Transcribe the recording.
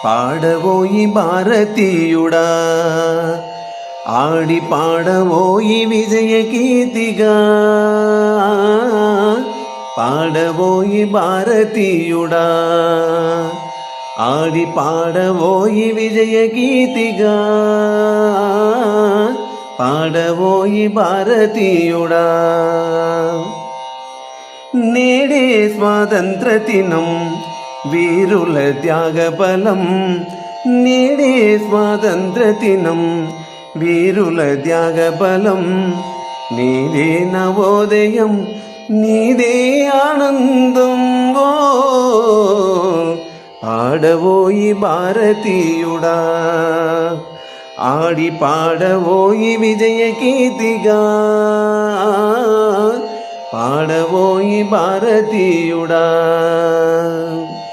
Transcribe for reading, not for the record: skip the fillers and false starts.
పాడవోయి భారతీయుడా, ఆడి పాడవోయి విజయ కీర్తిగా. పాడవోయి భారతీయుడా, ఆడి పాడవోయి విజయ కీర్తిగా. పాడవోయి భారతీయుడా, నేడే స్వాతంత్ర దినం వీరుల త్యాగబలం. నేడే స్వాతంత్ర దినం వీరుల త్యాగబలం. నీదే నవోదయం, నీదే ఆనందం. ఓ పాడవోయి భారతీయుడా, ఆడి పాడవోయి విజయ కీర్తిగా. పాడవోయి భారతీయుడా.